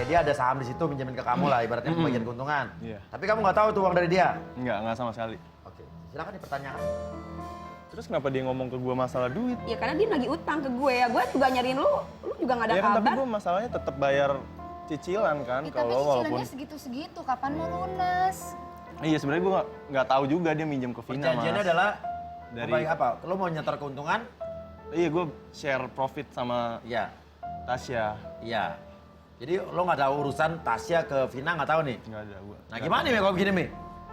dia ada saham di situ minjemin ke kamu lah, ibaratnya pembagian keuntungan. Iya. Tapi kamu nggak tahu tuh uang dari dia? Enggak sama sekali. Oke, silakan dipertanyakan. Terus kenapa dia ngomong ke gue masalah duit? Ya karena dia lagi utang ke gue ya. Gue juga nyariin lu juga nggak ada Ya kan, tapi kabar. gue masalahnya tetap bayar cicilan kan. Tapi Kalau walaupun cicilannya segitu-segitu, kapan mau lunas? iya sebenarnya gue nggak tahu juga dia minjem ke Vina, Perjanjiannya Mas. adalah Dari- dari apa? Lo mau nyetor keuntungan? Iya, gue share profit sama Iya, Tasya. iya. Jadi lo nggak tahu urusan Tasya ke Vina, nggak tahu nih? Nggak ada gue. Nah gimana nih kalau begini Mi?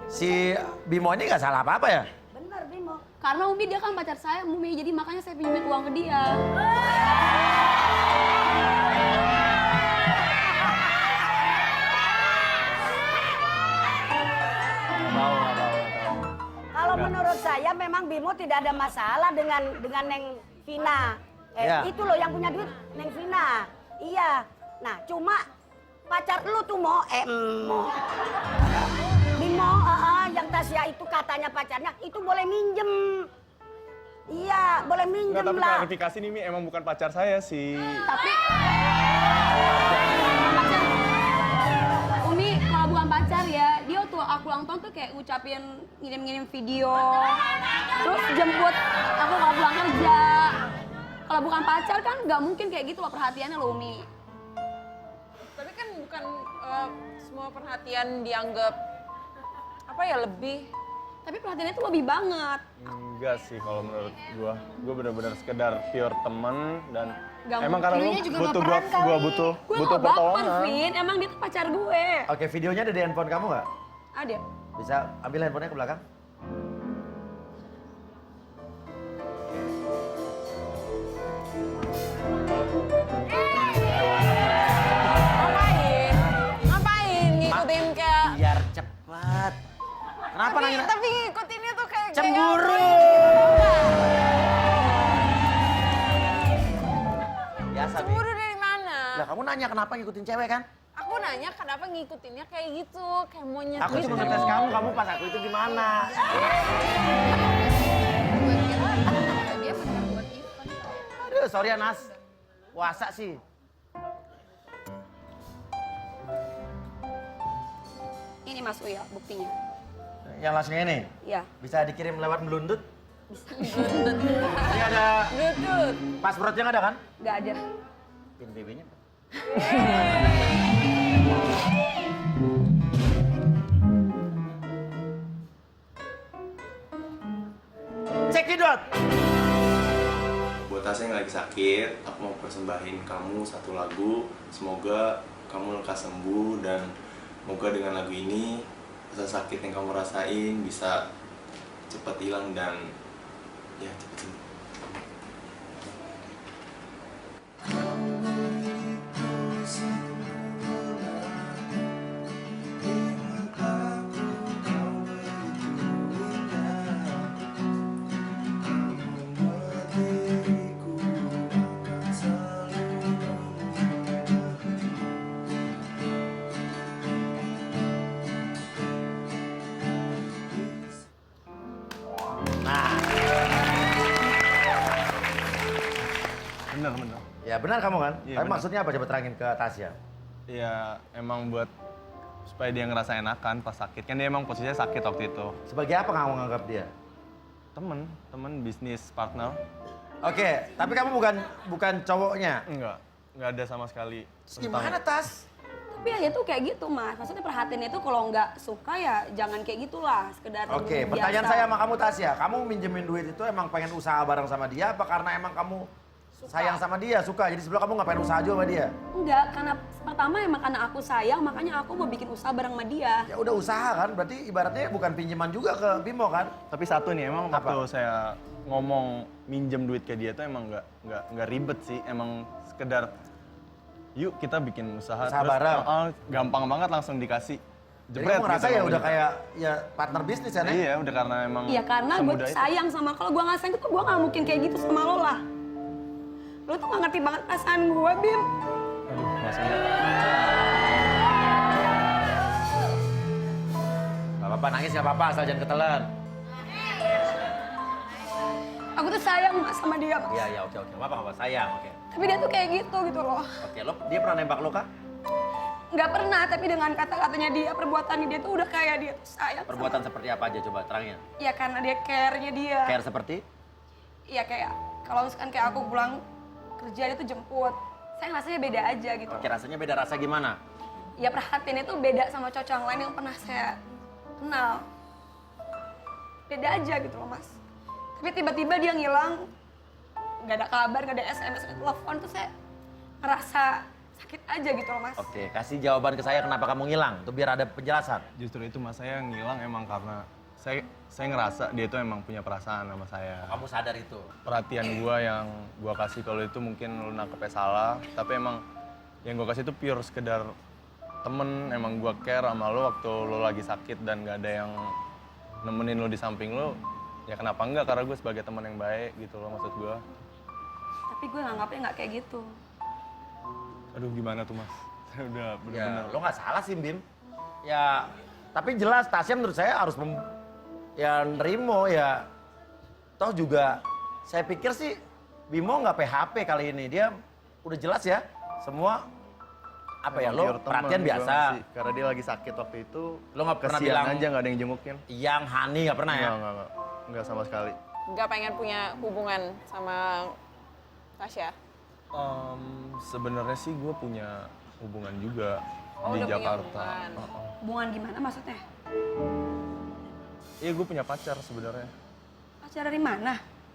Si Bimo ini nggak salah apa-apa ya? Bener Bimo. Karena Umi dia kan pacar saya, Umi. Jadi makanya saya pinjemin uang ke dia. Nggak tahu. Kalau menurut saya memang Bimo tidak ada masalah dengan Neng Vina. Iya. Itu loh yang punya duit Neng Vina. Iya. Nah, cuma pacar lu tuh Bimo, yang Tasya itu katanya pacarnya itu boleh minjem. Iya, boleh Nggak, minjem tapi lah. klarifikasi nih Mi, emang bukan pacar saya sih. Tapi pacar Umi kalau bukan pacar ya, dia tuh aku ulang tahun tuh kayak ngucapin ngirim-ngirim video, terus jemput aku kalau pulang kerja. Kalau bukan pacar kan nggak mungkin kayak gitu loh perhatiannya loh Umi. Tapi kan bukan semua perhatian dianggap apa ya lebih. Tapi perhatiannya tuh lebih banget. Enggak sih kalau menurut gue. Gue benar-benar sekedar pure temen dan Nggak emang karena lu Dirinya juga butuh baperan kali. gue butuh Gue butuh nggak baper, pertolongan. Vin. Emang dia tuh pacar gue. Oke, videonya ada di handphone kamu nggak? Ada. Bisa ambil handphonenya ke belakang? Ngapain ngikutin kayak Biar cepat. Kenapa nanya? tapi ngikutinnya tuh kayak Cemburu. Biasa, Mi. Cemburu dari mana? Lah kamu nanya kenapa ngikutin cewek kan? Aku nanya kenapa ngikutinnya kayak gitu, kayak monyet Aku gitu. cuma ngetes kamu pas aku itu gimana? Dia bener buat event. Aduh, sorry ya Nas. Puasa sih. Ini Mas Uya buktinya. Yang lasnya ini Ya. bisa dikirim lewat melundut? Ini ada Bluetooth. passwordnya nggak ada kan? Nggak ada. Pin BB-nya. Cekidot. Buat Tasya yang lagi sakit, aku mau persembahin kamu satu lagu. Semoga kamu lekas sembuh dan semoga dengan lagu ini rasa sakit yang kamu rasain bisa cepat hilang dan ya cepat sembuh. Bener. Ya benar kamu kan? Iya, Tapi benar. maksudnya apa? Coba terangin ke Tasya. Ya emang buat supaya dia ngerasa enakan pas sakit. Kan dia emang posisinya sakit waktu itu. Sebagai apa kamu nganggap dia? Temen bisnis partner. Oke, tapi kamu bukan cowoknya. Enggak ada sama sekali. Terus gimana Tas? Tapi ya itu kayak gitu Mas. Maksudnya perhatiannya itu kalau nggak suka ya jangan kayak gitulah. Sekedar Oke, biasa. pertanyaan saya sama kamu Tasya. Kamu minjemin duit itu emang pengen usaha bareng sama dia apa karena emang kamu sayang sama dia, suka? Jadi sebelum kamu nggak pengen usaha juga sama dia? Enggak, karena pertama emang karena aku sayang, makanya aku mau bikin usaha bareng sama dia. Ya udah usaha kan, berarti ibaratnya bukan pinjaman juga ke Bimo kan? Tapi satu nih emang Apa? waktu saya ngomong minjem duit ke dia tuh emang nggak ribet sih. Emang sekedar yuk kita bikin usaha. Usaha bareng. Gampang banget langsung dikasih. Jadi Jebret kamu ngerasa gitu ya emang udah gitu. kayak ya partner bisnis kan ya? Iya udah karena emang Iya karena gue semudah tuh itu. sayang sama, kalau gue nggak sayang tuh gue nggak mungkin kayak gitu sama lo lah. Lo tuh nggak ngerti banget perasaan gue, Bim. Aduh maksudnya. Gak apa-apa, nangis gak apa-apa, asal jangan ketelan. Aku tuh sayang Mas sama dia, Mas. Iya, oke. Gak apa-apa, sayang, oke. Tapi dia tuh kayak gitu loh. Oke, dia pernah nembak lo kah? Nggak pernah, tapi dengan kata-katanya dia, perbuatannya dia tuh udah kayak dia tuh sayang. Perbuatan seperti apa aja coba terangin? Ya karena dia care-nya dia. Care seperti? Iya kayak kalau misalkan kayak aku pulang kerja dia tuh jemput. Saya rasanya beda aja gitu. Oke, rasanya beda rasa gimana? Ya perhatiannya tuh beda sama cowok yang lain yang pernah saya kenal. Beda aja gitu loh mas. Tapi tiba-tiba dia ngilang, nggak ada kabar, nggak ada SMS, nggak ada telepon tuh saya ngerasa sakit aja gitu loh mas. Oke, kasih jawaban ke saya kenapa kamu ngilang, tuh biar ada penjelasan. Justru itu mas, saya ngilang emang karena saya ngerasa dia tuh emang punya perasaan sama saya. Kamu sadar itu? Perhatian gua yang gua kasih kalau itu mungkin lu nangkepnya salah, tapi emang yang gua kasih itu pure sekedar temen, emang gua care sama lu waktu lu lagi sakit dan gak ada yang nemenin lu di samping lu, ya kenapa enggak, karena gue sebagai teman yang baik gitu loh maksud gua. Tapi gue nganggapnya nggak kayak gitu. Aduh gimana tuh mas, saya udah Ya, bener-bener. lo nggak salah sih Bim. Ya, tapi jelas Tasya menurut saya harus ya nerimo ya. Toh juga saya pikir sih Bimo nggak PHP kali ini. Dia udah jelas ya semua apa ya, Emang lo pure temen perhatian gua biasa. ngasih. Karena dia lagi sakit waktu itu, Lo nggak pernah kasihan bilang aja nggak ada yang jengukin. yang Hani nggak pernah ya? Enggak sama sekali. Nggak pengen punya hubungan sama Tasya. Sebenarnya sih gue punya hubungan juga Oh, di udah punya Jakarta. hubungan. Hubungan gimana maksudnya? Iya gue punya pacar sebenarnya. Pacar dari mana?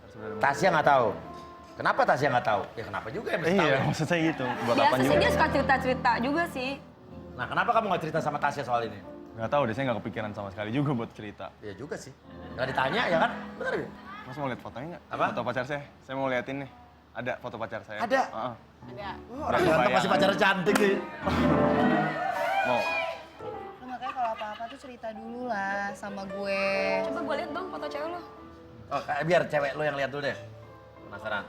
Sebenarnya. Tasya nggak tahu. Kenapa Tasya nggak tahu? Ya kenapa juga ya mesti tahu Iya, ya? maksud saya gitu. Buat Biasa apa sih juga? dia suka cerita-cerita juga sih. Nah kenapa kamu nggak cerita sama Tasya soal ini? Nggak tahu deh, saya nggak kepikiran sama sekali juga buat cerita. Ya juga sih. Nggak ditanya ya kan? Bener ya? Mas mau lihat fotonya nggak? Apa? Foto pacar saya. Saya mau liatin nih. Ada foto pacar saya. Ada? Heeh. Ada. Orang ganteng masih pacar cantik sih. Mau. Lu makanya kalau apa-apa tuh cerita dulu lah sama gue. Coba gue lihat dong foto cewek lo. Oh, biar cewek lo yang lihat dulu deh. Penasaran.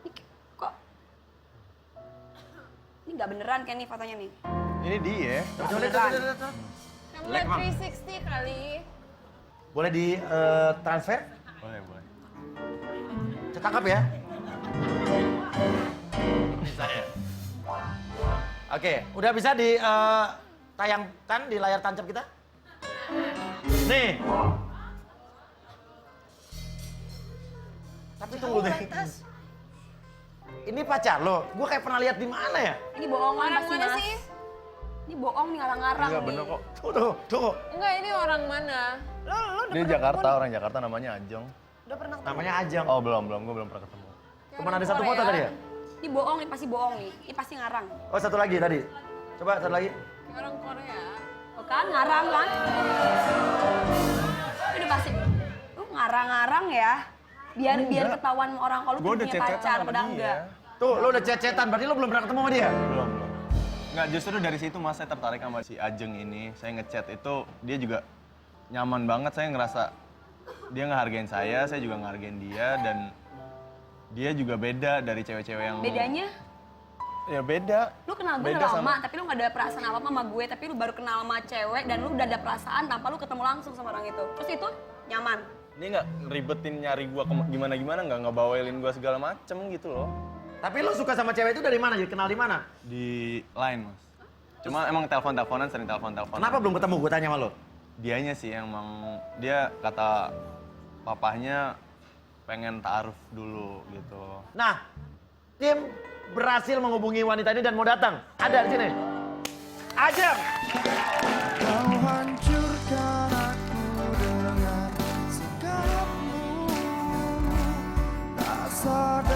Ini kok? Ini nggak beneran kan nih fotonya nih? Ini dia. Coba lihat, coba lihat, coba. Kamu Jelek, lihat Mam. 360 kali. Boleh di transfer? Boleh, boleh. Cetangkap ya. Bisa ya. Oke, udah bisa tayangkan di layar tancap kita? Nih. Tapi tunggu deh. Ini pacar lo, gue kayak pernah lihat di mana ya? Ini bohongan Orang pasti mana mas. sih? Ini bohong nih ngarang-ngarang Enggak nih. bener kok. Tunggu. Enggak, ini orang mana? Lo udah Dia pernah Jakarta, ketemu orang Jakarta namanya Ajeng. nih? Udah pernah ketemu? Namanya Ajeng. Oh belum, gue belum pernah ketemu. Cuma ada satu foto tadi ya? Ini bohong nih, pasti bohong nih. Ini pasti ngarang. Oh, satu lagi tadi. Coba satu lagi. Kayak orang Korea. Oh kan, ngarang kan? Ini udah pasti. Lu ngarang-ngarang ya. Biar ketahuan sama orang kalau lu Gue udah punya cecetan pacar, sama padahal dia. enggak. Tuh, lo udah cecetan, berarti lo belum pernah ketemu sama dia? Belum. Nggak, justru dari situ mas saya tertarik sama si Ajeng ini. Saya ngechat itu, dia juga nyaman banget. Saya ngerasa dia ngehargain saya juga ngehargain dia. Dan dia juga beda dari cewek-cewek yang... Bedanya, Ya beda. lu kenal gue Beda udah lama, sama- tapi lu gak ada perasaan apa-apa sama gue. Tapi lu baru kenal sama cewek dan lu udah ada perasaan tanpa lu ketemu langsung sama orang itu. Terus itu nyaman. Dia nggak ribetin nyari gua gimana-gimana, nggak ngebawelin gua segala macem gitu loh. Tapi lo suka sama cewek itu dari mana? Jadi kenal di mana? Di line mas. Cuma emang telepon-teleponan, sering telepon-teleponan. Kenapa belum ketemu? Gue tanya sama lo. Dianya sih emang, dia kata papahnya pengen ta'aruf dulu gitu. Nah, tim berhasil menghubungi wanita ini dan mau datang. Ada di sini. Ajeng. Kau hancurkan aku dengan sikapmu, tak sadar